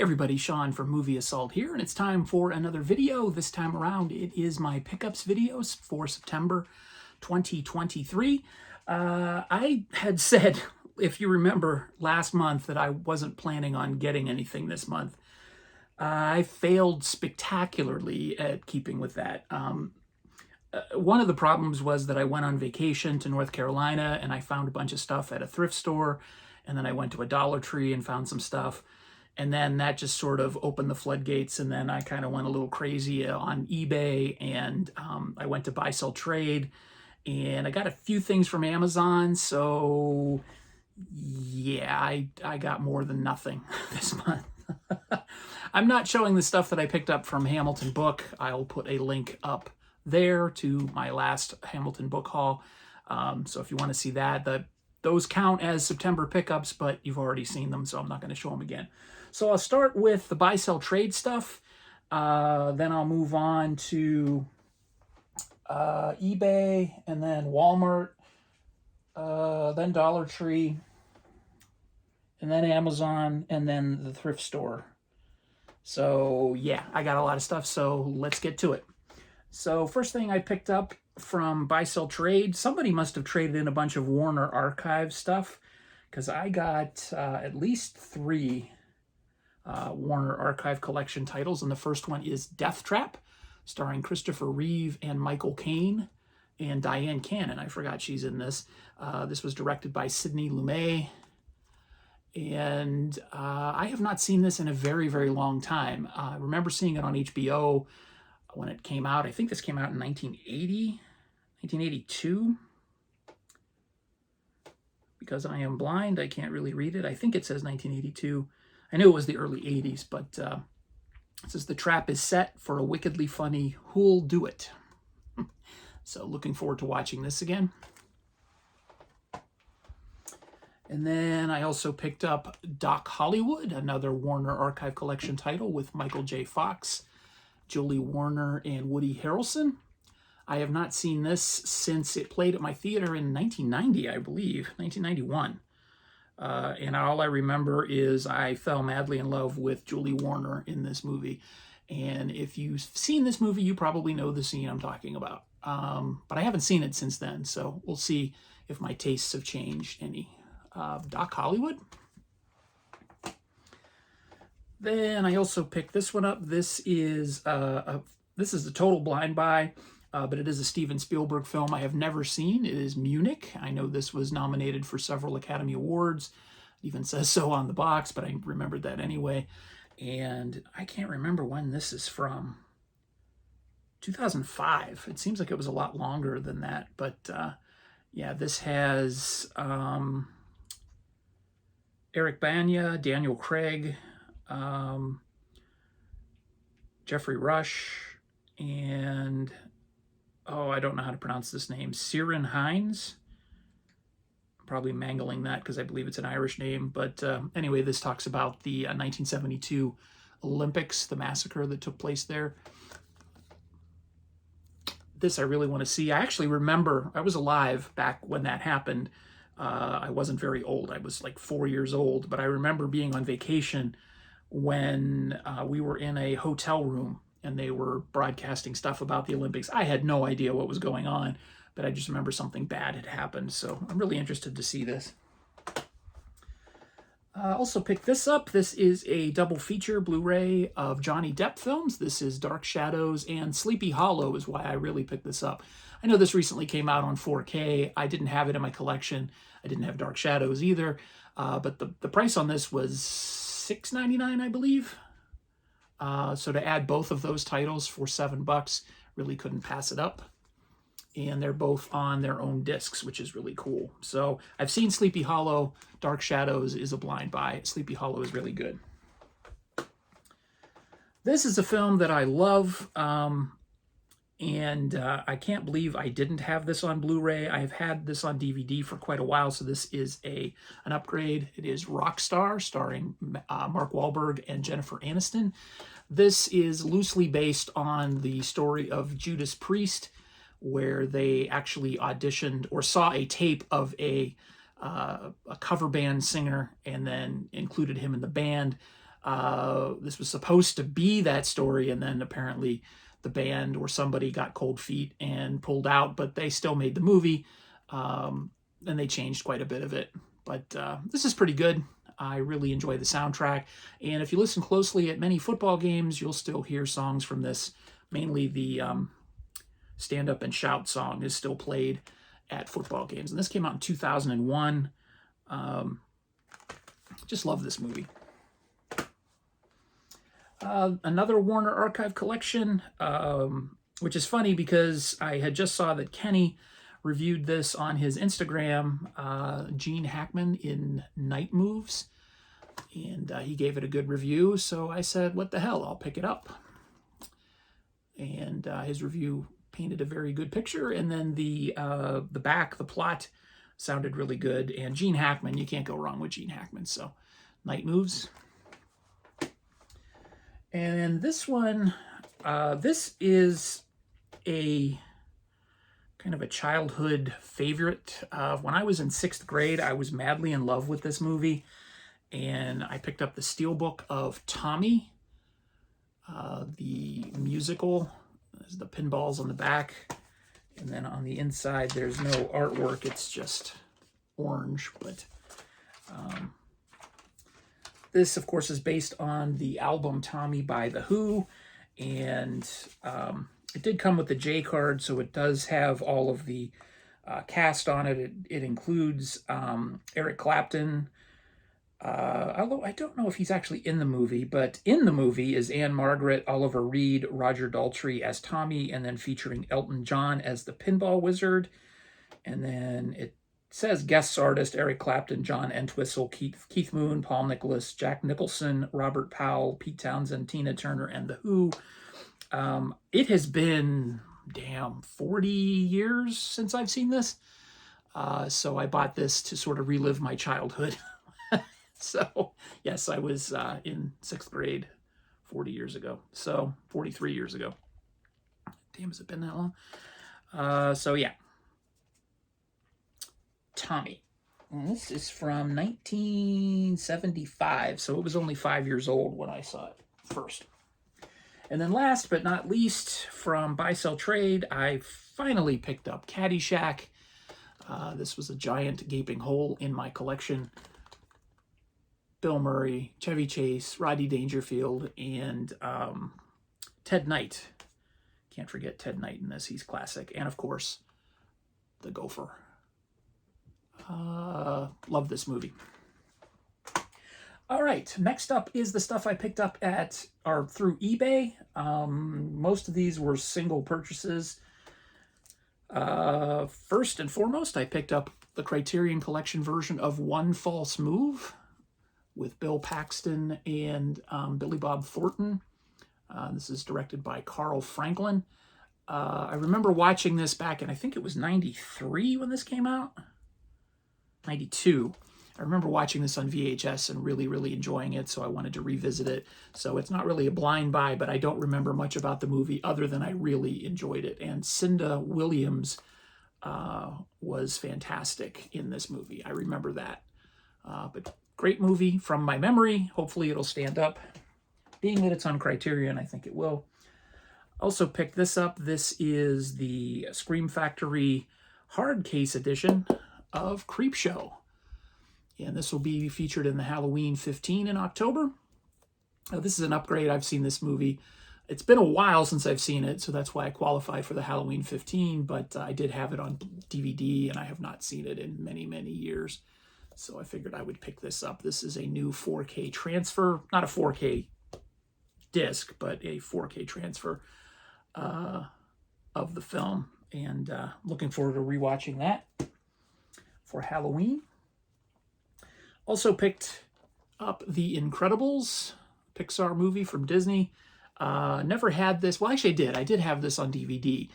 everybody, Sean from Movie Assault here, and it's time for another video. This time around, it is my pickups videos for September 2023. I had said, if you remember last month, that I wasn't planning on getting anything this month. I failed spectacularly at keeping with that. One of the problems was that I went on vacation to North Carolina and I found a bunch of stuff at a thrift store, and then I went to a Dollar Tree and found some stuff. And then that just sort of opened the floodgates, and then I kind of went a little crazy on eBay, and I went to buy, sell, trade, and I got a few things from Amazon. So yeah, I got more than nothing this month. I'm not showing the stuff that I picked up from Hamilton Book. I'll put a link up there to my last Hamilton book haul. So if you want to see that, those count as September pickups, but you've already seen them, so I'm not going to show them again. So I'll start with the buy, sell, trade stuff. Then I'll move on to eBay, and then Walmart, then Dollar Tree, and then Amazon, and then the thrift store. So yeah, I got a lot of stuff, so let's get to it. So first thing I picked up from buy, sell, trade, somebody must have traded in a bunch of Warner Archive stuff, because I got at least 3 Warner Archive collection titles, and the first one is Death Trap, starring Christopher Reeve and Michael Caine and Diane Cannon. I forgot she's in this. This was directed by Sidney Lumet, and I have not seen this in a very, very long time. I remember seeing it on HBO when it came out. I think this came out in 1980, 1982. Because I am blind, I can't really read it. I think it says 1982. I knew it was the early 80s, but it says the trap is set for a wickedly funny Who'll Do It. So looking forward to watching this again. And then I also picked up Doc Hollywood, another Warner Archive Collection title with Michael J. Fox, Julie Warner, and Woody Harrelson. I have not seen this since it played at my theater in 1990, I believe, 1991. And all I remember is I fell madly in love with Julie Warner in this movie. And if you've seen this movie, you probably know the scene I'm talking about. But I haven't seen it since then, so we'll see if my tastes have changed any. Doc Hollywood. Then I also picked this one up. This is a total blind buy. But it is a Steven Spielberg film I have never seen. It is Munich. I know this was nominated for several Academy Awards. It even says so on the box, but I remembered that anyway. And I can't remember when this is from. 2005. It seems like it was a lot longer than that. But yeah, this has Eric Bana, Daniel Craig, Jeffrey Rush, and I don't know how to pronounce this name. Ciarán Hinds. I'm probably mangling that because I believe it's an Irish name. But anyway, this talks about the 1972 Olympics, the massacre that took place there. This I really want to see. I actually remember I was alive back when that happened. I wasn't very old. I was like 4 years old. But I remember being on vacation when we were in a hotel room, and they were broadcasting stuff about the Olympics. I had no idea what was going on, but I just remember something bad had happened. So I'm really interested to see this. Also picked this up. This is a double feature Blu-ray of Johnny Depp films. This is Dark Shadows and Sleepy Hollow is why I really picked this up. I know this recently came out on 4K. I didn't have it in my collection. I didn't have Dark Shadows either. But the price on this was $6.99, I believe. So to add both of those titles for $7, really couldn't pass it up. And they're both on their own discs, which is really cool. So I've seen Sleepy Hollow. Dark Shadows is a blind buy. Sleepy Hollow is really good. This is a film that I love, and I can't believe I didn't have this on Blu-ray. I've had this on DVD for quite a while, so this is an upgrade. It is Rockstar, starring Mark Wahlberg and Jennifer Aniston. This is loosely based on the story of Judas Priest, where they actually auditioned or saw a tape of a cover band singer and then included him in the band. This was supposed to be that story, and then apparently the band or somebody got cold feet and pulled out, but they still made the movie, and they changed quite a bit of it. But this is pretty good. I really enjoy the soundtrack, and if you listen closely at many football games, you'll still hear songs from this. Mainly the Stand Up and Shout song is still played at football games, and this came out in 2001. Just love this movie. Another Warner Archive collection, which is funny because I had just saw that Kenny reviewed this on his Instagram, Gene Hackman in Night Moves, and he gave it a good review, so I said, what the hell, I'll pick it up. And his review painted a very good picture, and then the back, the plot, sounded really good, and Gene Hackman, you can't go wrong with Gene Hackman, so Night Moves. And this one, this is a kind of a childhood favorite. When I was in 6th grade, I was madly in love with this movie, and I picked up the steelbook of Tommy, the musical. There's the pinballs on the back, and then on the inside there's no artwork, it's just orange. But this, of course, is based on the album Tommy by The Who, and it did come with the J card, so it does have all of the cast on it. It includes Eric Clapton, although I don't know if he's actually in the movie, but in the movie is Anne Margaret, Oliver Reed, Roger Daltrey as Tommy, and then featuring Elton John as the Pinball Wizard. And then it says guest artist Eric Clapton, John Entwistle, Keith Moon, Paul Nicholas, Jack Nicholson, Robert Powell, Pete Townsend, Tina Turner, and The Who. It has been, 40 years since I've seen this. So I bought this to sort of relive my childhood. So, yes, I was in 6th grade 40 years ago. So, 43 years ago. Damn, has it been that long? So, yeah. Tommy. And this is from 1975, so it was only 5 years old when I saw it first. And then last but not least, from Buy Sell Trade, I finally picked up Caddyshack. This was a giant gaping hole in my collection. Bill Murray, Chevy Chase, Rodney Dangerfield, and Ted Knight. Can't forget Ted Knight in this. He's classic. And, of course, the Gopher. Love this movie. All right, next up is the stuff I picked up through eBay. Most of these were single purchases. First and foremost, I picked up the Criterion Collection version of One False Move with Bill Paxton and Billy Bob Thornton. This is directed by Carl Franklin. I remember watching this back in, I think it was 93 when this came out. 92. I remember watching this on VHS and really, really enjoying it, so I wanted to revisit it. So it's not really a blind buy, but I don't remember much about the movie other than I really enjoyed it. And Cinda Williams was fantastic in this movie. I remember that. But great movie from my memory. Hopefully it'll stand up. Being that it's on Criterion, I think it will. Also picked this up. This is the Scream Factory hard case edition of Creepshow. And this will be featured in the Halloween 15 in October. This is an upgrade. I've seen this movie. It's been a while since I've seen it, so that's why I qualify for the Halloween 15, but I did have it on DVD, and I have not seen it in many, many years. So I figured I would pick this up. This is a new 4K transfer. Not a 4K disc, but a 4K transfer of the film. And looking forward to rewatching that for Halloween. Also picked up The Incredibles, Pixar movie from Disney. Never had this. Well, actually I did. I did have this on DVD.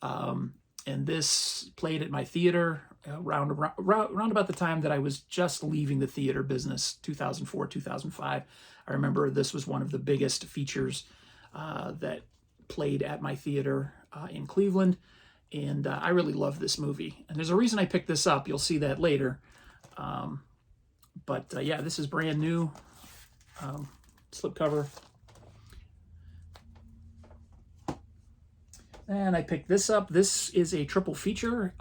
And this played at my theater around about the time that I was just leaving the theater business, 2004, 2005. I remember this was one of the biggest features that played at my theater in Cleveland. And I really love this movie. And there's a reason I picked this up. You'll see that later. But yeah, this is brand new. slipcover. And I picked this up. This is a triple feature.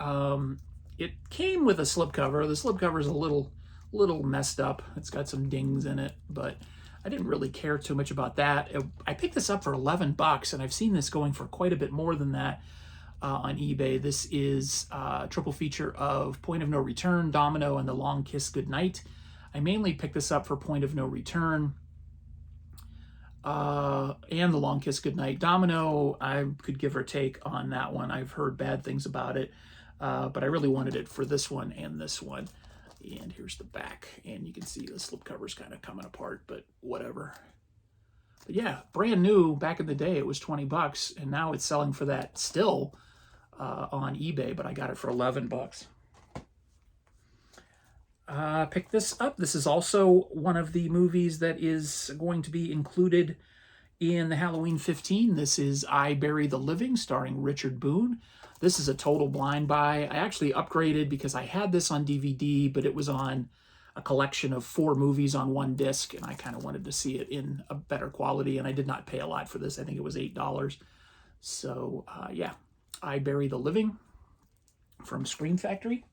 It came with a slipcover. The slipcover is a little messed up. It's got some dings in it, but I didn't really care too much about that. I picked this up for 11 bucks, and I've seen this going for quite a bit more than that on eBay. This is a triple feature of Point of No Return, Domino, and The Long Kiss Goodnight. I mainly picked this up for Point of No Return and The Long Kiss Goodnight. Domino, I could give or take on that one. I've heard bad things about it, but I really wanted it for this one and this one. And here's the back, and you can see the slipcover's kind of coming apart, but whatever. But yeah, brand new. Back in the day, it was 20 bucks, and now it's selling for that still on eBay, but I got it for 11 bucks. Pick this up. This is also one of the movies that is going to be included in the Halloween 15. This is I Bury the Living, starring Richard Boone. This is a total blind buy. I actually upgraded because I had this on DVD, but it was on a collection of 4 movies on one disc, and I kind of wanted to see it in a better quality, and I did not pay a lot for this. I think it was $8. So, yeah, I Bury the Living from Scream Factory.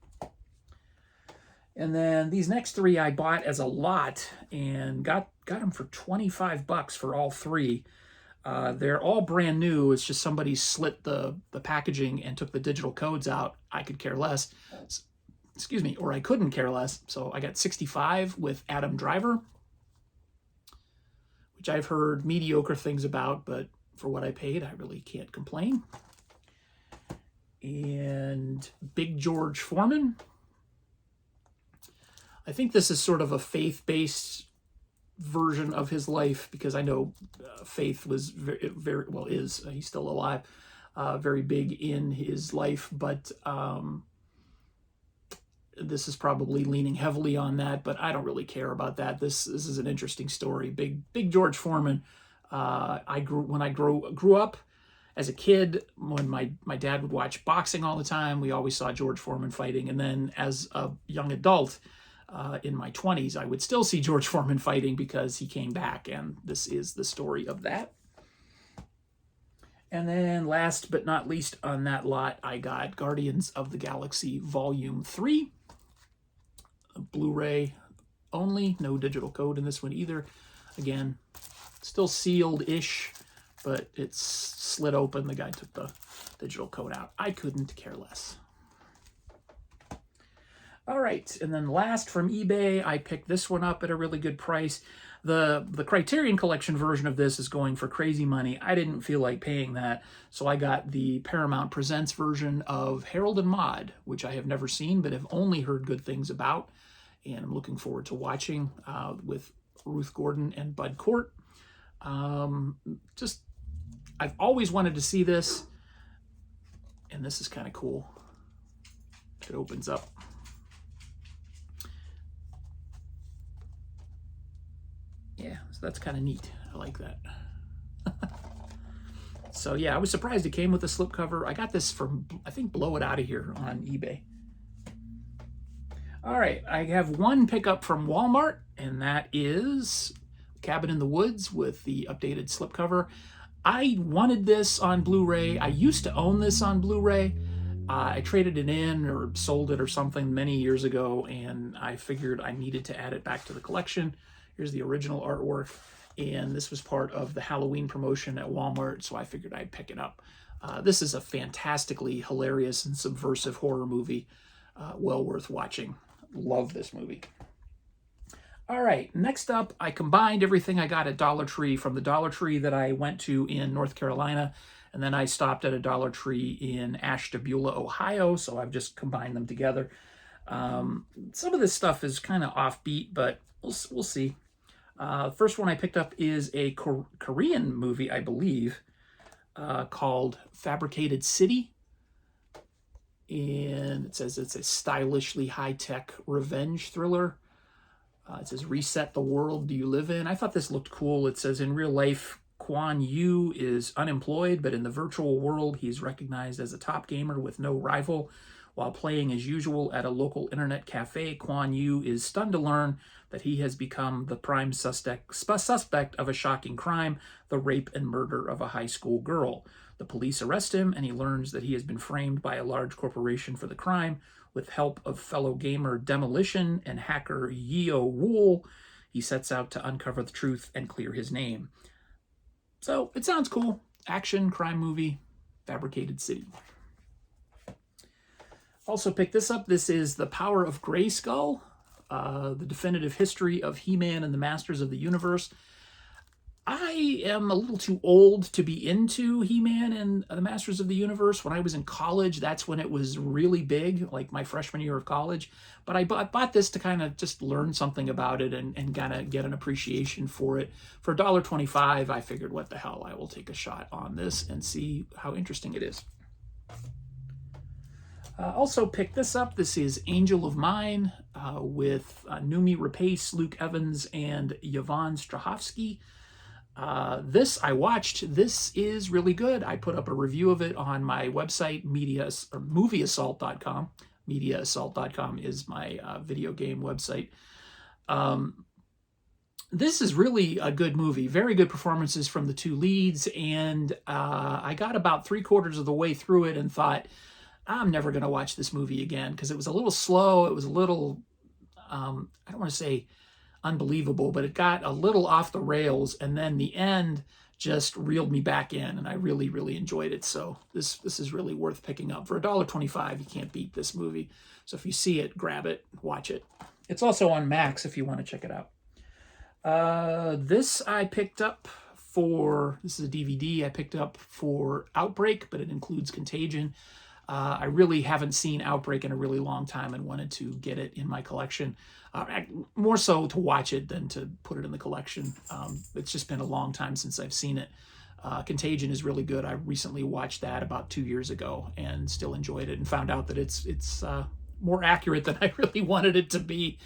And then these next 3 I bought as a lot and got them for 25 bucks for all 3. They're all brand new. It's just somebody slit the packaging and took the digital codes out. I could care less. Excuse me, or I couldn't care less. So I got 65 with Adam Driver, which I've heard mediocre things about, but for what I paid, I really can't complain. And Big George Foreman. I think this is sort of a faith-based version of his life, because I know Faith was very well, is, he's still alive, very big in his life, but this is probably leaning heavily on that, but I don't really care about that. This is an interesting story. Big George Foreman. I grew up as a kid, when my dad would watch boxing all the time, we always saw George Foreman fighting, and then as a young adult, in my 20s, I would still see George Foreman fighting because he came back, and this is the story of that. And then last but not least on that lot, I got Guardians of the Galaxy Volume 3. Blu-ray only, no digital code in this one either. Again, still sealed-ish, but it's slid open. The guy took the digital code out. I couldn't care less. All right, and then last from eBay, I picked this one up at a really good price. The Criterion Collection version of this is going for crazy money. I didn't feel like paying that, so I got the Paramount Presents version of Harold and Maude, which I have never seen but have only heard good things about, and I'm looking forward to watching with Ruth Gordon and Bud Cort. I've always wanted to see this, and this is kind of cool. It opens up. Yeah, so that's kind of neat. I like that. So yeah, I was surprised it came with a slipcover. I got this from, I think, Blow It Out of Here on eBay. All right, I have one pickup from Walmart, and that is Cabin in the Woods with the updated slipcover. I wanted this on Blu-ray. I used to own this on Blu-ray. I traded it in or sold it or something many years ago, and I figured I needed to add it back to the collection. Here's the original artwork, and this was part of the Halloween promotion at Walmart, so I figured I'd pick it up. This is a fantastically hilarious and subversive horror movie, well worth watching. Love this movie. All right, next up, I combined everything I got at Dollar Tree from the Dollar Tree that I went to in North Carolina, and then I stopped at a Dollar Tree in Ashtabula, Ohio, so I've just combined them together. Some of this stuff is kind of offbeat, but we'll see. First one I picked up is a Korean movie, I believe, called Fabricated City. And it says it's a stylishly high-tech revenge thriller. It says, reset the world do you live in? I thought this looked cool. It says, in real life, Kwon Yu is unemployed, but in the virtual world, he's recognized as a top gamer with no rival. While playing as usual at a local internet cafe, Quan Yu is stunned to learn that he has become the prime suspect of a shocking crime, the rape and murder of a high school girl. The police arrest him, and he learns that he has been framed by a large corporation for the crime. With help of fellow gamer Demolition and hacker Yeo Wool, he sets out to uncover the truth and clear his name. So, it sounds cool. Action, crime movie, fabricated city. Also picked this up. This is The Power of Grayskull, the definitive history of He-Man and the Masters of the Universe. I am a little too old to be into He-Man and the Masters of the Universe. When I was in college, that's when it was really big, like my freshman year of college. But I bought this to kind of just learn something about it and kind of get an appreciation for it. For $1.25, I figured, what the hell, I will take a shot on this and see how interesting it is. Also picked this up. This is Angel of Mine with Noomi Rapace, Luke Evans, and Yvonne Strahovski. This I watched. This is really good. I put up a review of it on my website, movieassault.com. Mediaassault.com is my video game website. This is really a good movie. Very good performances from the two leads, and I got about 3/4 of the way through it and thought, I'm never going to watch this movie again, because it was a little slow. It was a little, I don't want to say unbelievable, but it got a little off the rails, and then the end just reeled me back in, and I really, really enjoyed it. So this is really worth picking up. For $1.25, you can't beat this movie. So if you see it, grab it, watch it. It's also on Max if you want to check it out. This I picked up for, this is a DVD I picked up for Outbreak, but it includes Contagion. I really haven't seen Outbreak in a really long time and wanted to get it in my collection. More so to watch it than to put it in the collection. It's just been a long time since I've seen it. Contagion is really good. I recently watched that about 2 years ago and still enjoyed it, and found out that it's more accurate than I really wanted it to be,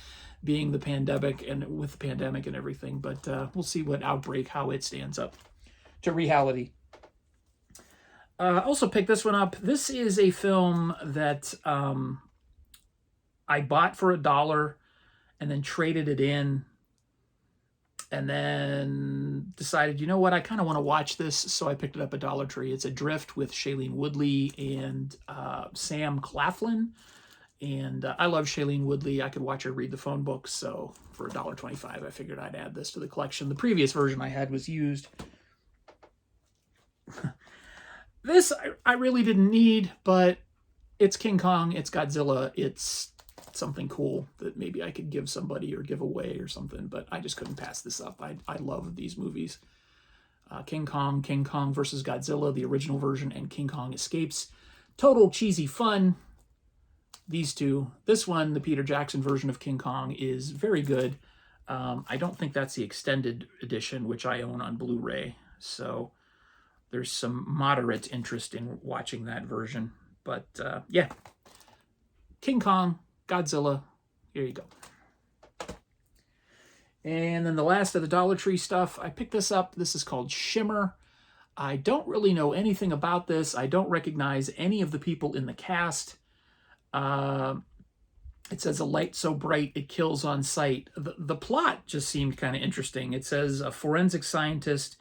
being the pandemic and with the pandemic and everything. But we'll see what Outbreak, how it stands up to reality. Also picked this one up. This is a film that I bought for $1 and then traded it in, and then decided, you know what, I kind of want to watch this, so I picked it up at Dollar Tree. It's Adrift with Shailene Woodley and Sam Claflin. And I love Shailene Woodley. I could watch her read the phone book, so for $1.25, I figured I'd add this to the collection. The previous version I had was used. This I really didn't need, but it's King Kong, it's Godzilla, it's something cool that maybe I could give somebody or give away or something, but I just couldn't pass this up. I love these movies. King Kong versus Godzilla, the original version, and King Kong Escapes. Total cheesy fun. These two. This one, the Peter Jackson version of King Kong, is very good. I don't think that's the extended edition, which I own on Blu-ray, so there's some moderate interest in watching that version. But yeah, King Kong, Godzilla, here you go. And then the last of the Dollar Tree stuff, I picked this up. This is called Shimmer. I don't really know anything about this. I don't recognize any of the people in the cast. It says a light so bright it kills on sight. The plot just seemed kind of interesting. It says a forensic scientist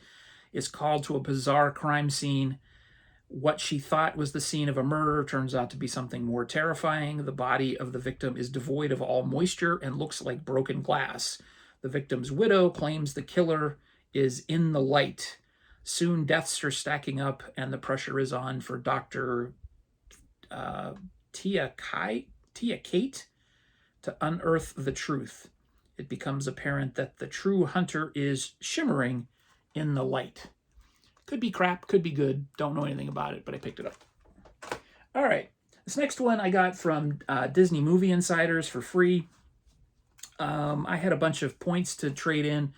is called to a bizarre crime scene. What she thought was the scene of a murder turns out to be something more terrifying. The body of the victim is devoid of all moisture and looks like broken glass. The victim's widow claims the killer is in the light. Soon deaths are stacking up and the pressure is on for Dr. Tia Kate to unearth the truth. It becomes apparent that the true hunter is shimmering in the light. Could be crap, could be good. Don't know anything about it, but I picked it up. All right. This next one I got from Disney Movie Insiders for free. I had a bunch of points to trade in.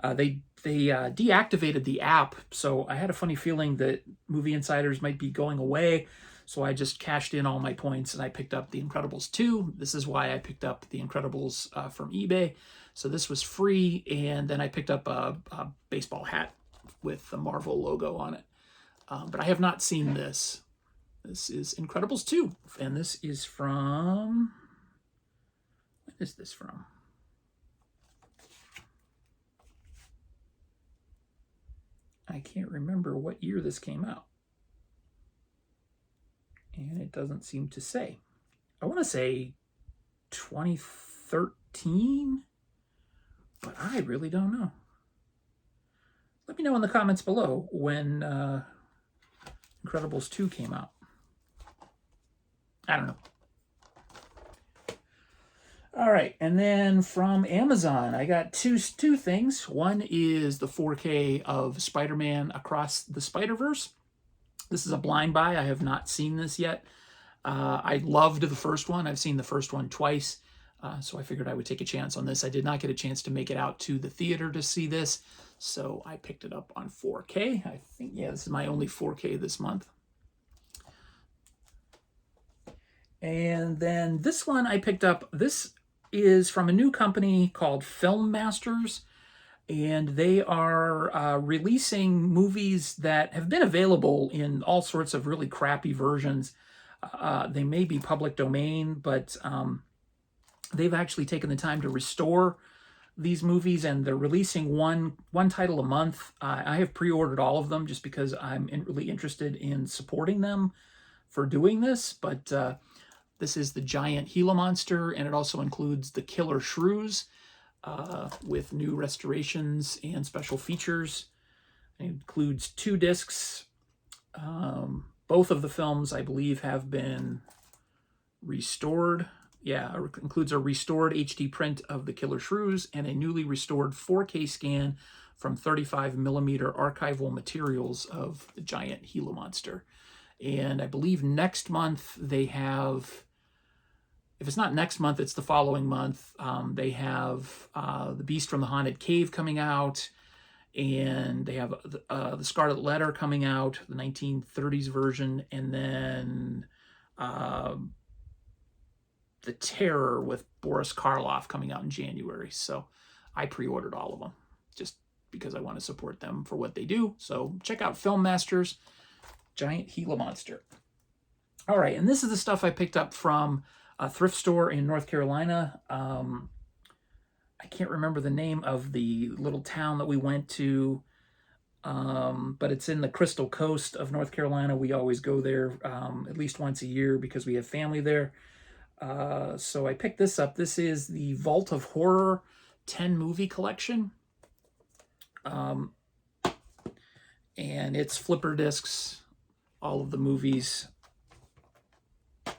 They deactivated the app, so I had a funny feeling that Movie Insiders might be going away. So I just cashed in all my points and I picked up The Incredibles 2. This is why I picked up The Incredibles from eBay. So this was free, and then I picked up a baseball hat with the Marvel logo on it. But I have not seen this. This is Incredibles 2, and this is from... When is this from? I can't remember what year this came out. And it doesn't seem to say. I want to say 2013, but I really don't know. Let me know in the comments below when Incredibles 2 came out. I don't know. All right, and then from Amazon, I got two things. One is the 4K of Spider-Man Across the Spider-Verse. This is a blind buy. I have not seen this yet. I loved the first one. I've seen the first one twice, so I figured I would take a chance on this. I did not get a chance to make it out to the theater to see this, so I picked it up on 4K. I think, yeah, this is my only 4K this month. And then this one I picked up. This is from a new company called Film Masters, and they are releasing movies that have been available in all sorts of really crappy versions. They may be public domain, but they've actually taken the time to restore these movies, and they're releasing one title a month. I have pre-ordered all of them just because I'm really interested in supporting them for doing this, but this is the Giant Gila Monster, and it also includes the Killer Shrews with new restorations and special features. It includes 2 discs. Both of the films, I believe, have been restored. Yeah, it includes a restored HD print of the Killer Shrews and a newly restored 4K scan from 35mm archival materials of the Giant Gila Monster. And I believe next month they have... If it's not next month, it's the following month. They have The Beast from the Haunted Cave coming out, and they have the Scarlet Letter coming out, the 1930s version, and then The Terror with Boris Karloff coming out in January. So I pre-ordered all of them just because I want to support them for what they do. So check out Film Masters, Giant Gila Monster. All right, and this is the stuff I picked up from a thrift store in North Carolina. I can't remember the name of the little town that we went to, but it's in the Crystal Coast of North Carolina. We always go there at least once a year because we have family there. So I picked this up. This is the Vault of Horror 10 movie collection. And it's flipper discs, all of the movies.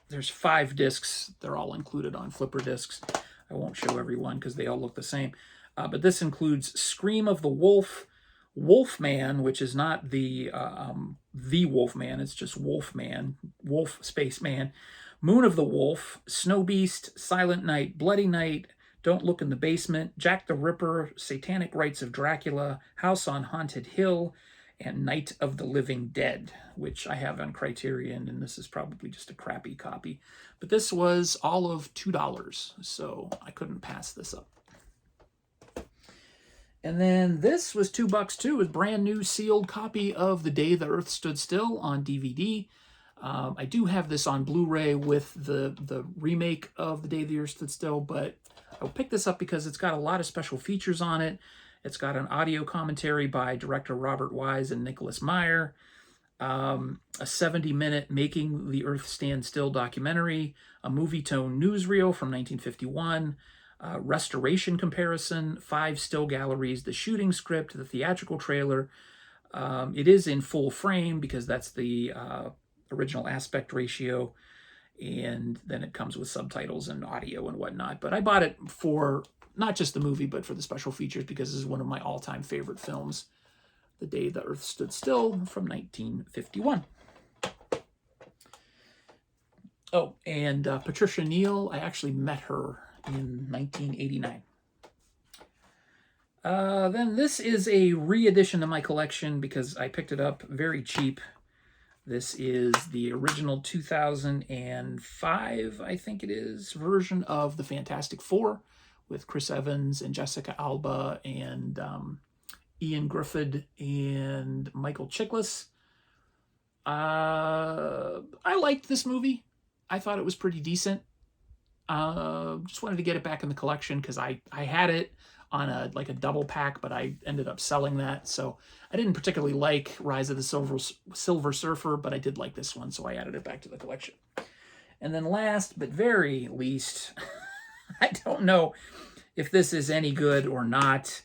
There's 5 discs. They're all included on flipper discs. I won't show everyone because they all look the same. But this includes Scream of the Wolf, Wolfman, which is not the Wolfman, it's just Wolfman, Wolf Spaceman, Moon of the Wolf, Snow Beast, Silent Night, Bloody Night, Don't Look in the Basement, Jack the Ripper, Satanic Rites of Dracula, House on Haunted Hill, and Night of the Living Dead, which I have on Criterion, and this is probably just a crappy copy. But this was all of $2, so I couldn't pass this up. And then this was $2 too, a brand new sealed copy of The Day the Earth Stood Still on DVD. I do have this on Blu-ray with the remake of The Day the Earth Stood Still, but I'll pick this up because it's got a lot of special features on it. It's got an audio commentary by director Robert Wise and Nicholas Meyer, a 70-minute Making the Earth Stand Still documentary, a movie-tone newsreel from 1951, restoration comparison, 5 still galleries, the shooting script, the theatrical trailer. It is in full frame because that's the original aspect ratio, and then it comes with subtitles and audio and whatnot. But I bought it for not just the movie, but for the special features because this is one of my all-time favorite films, The Day the Earth Stood Still from 1951. Oh, and Patricia Neal, I actually met her in 1989. Then this is a re-edition to my collection because I picked it up very cheap. This is the original 2005, I think it is, version of the Fantastic Four with Chris Evans and Jessica Alba and Ian Griffith and Michael Chiklis. I liked this movie. I thought it was pretty decent. Just wanted to get it back in the collection because I had it on a double pack, but I ended up selling that. So I didn't particularly like Rise of the Silver Surfer, but I did like this one, so I added it back to the collection. And then last but very least, I don't know if this is any good or not.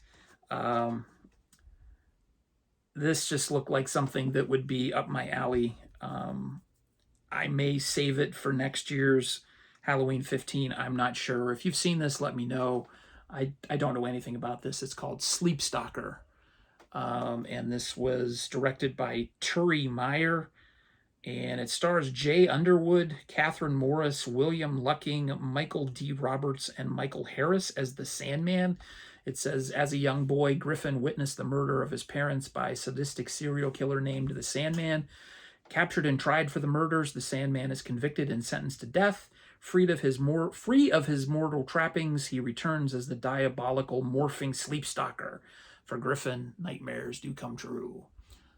This just looked like something that would be up my alley. I may save it for next year's Halloween 15. I'm not sure. If you've seen this, let me know. I don't know anything about this. It's called Sleep Stalker. And this was directed by Turi Meyer. And it stars Jay Underwood, Catherine Morris, William Lucking, Michael D. Roberts, and Michael Harris as the Sandman. It says, as a young boy, Griffin witnessed the murder of his parents by a sadistic serial killer named the Sandman. Captured and tried for the murders, the Sandman is convicted and sentenced to death. Free of his mortal trappings, he returns as the diabolical morphing sleep stalker. For Griffin, nightmares do come true.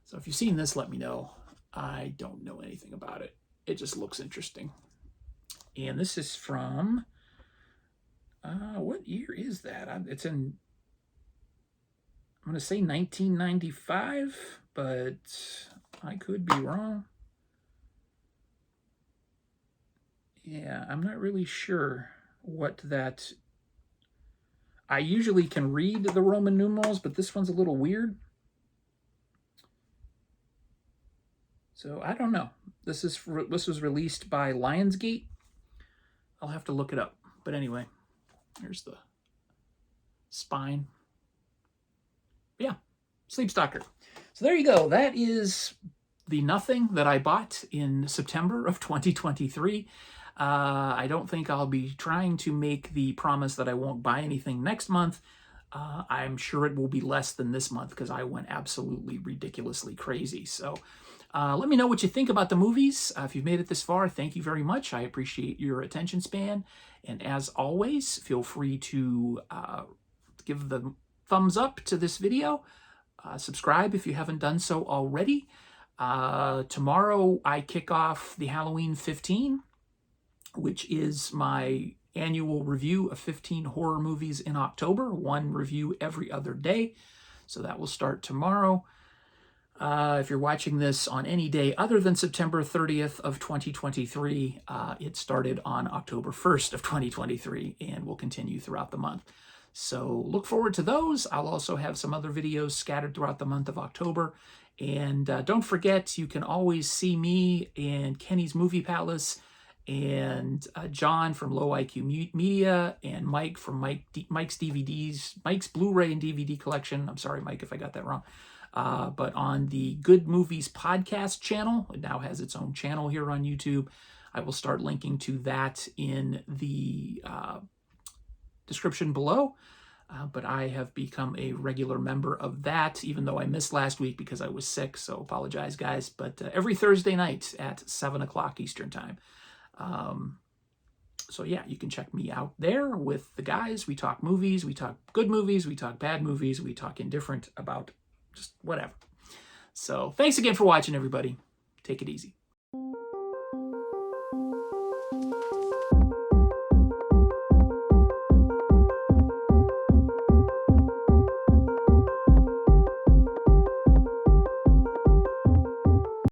So if you've seen this, let me know. I don't know anything about it. It just looks interesting. And this is from, what year is that? It's in, I'm going to say 1995, but I could be wrong. Yeah, I'm not really sure what that... I usually can read the Roman numerals, but this one's a little weird. So I don't know. This was released by Lionsgate. I'll have to look it up. But anyway, here's the spine. Yeah, Sleep Stalker. So there you go. That is the nothing that I bought in September of 2023. I don't think I'll be trying to make the promise that I won't buy anything next month. I'm sure it will be less than this month because I went absolutely ridiculously crazy. So let me know what you think about the movies. If you've made it this far, thank you very much. I appreciate your attention span. And as always, feel free to give the thumbs up to this video. Subscribe if you haven't done so already. Tomorrow I kick off the Halloween 15, which is my annual review of 15 horror movies in October, one review every other day. So that will start tomorrow. If you're watching this on any day other than September 30th of 2023, it started on October 1st of 2023 and will continue throughout the month. So look forward to those. I'll also have some other videos scattered throughout the month of October. And don't forget, you can always see me and Kenny's Movie Palace, and John from Low IQ Media, and Mike from Mike's DVDs, Mike's Blu-ray and DVD collection. I'm sorry, Mike, if I got that wrong. But on the Good Movies podcast channel, it now has its own channel here on YouTube. I will start linking to that in the description below. But I have become a regular member of that, even though I missed last week because I was sick. So apologize, guys. But every Thursday night at 7 o'clock Eastern Time. So yeah, you can check me out there with the guys. We talk movies, we talk good movies, we talk bad movies, we talk indifferent about just whatever. So thanks again for watching, everybody. Take it easy.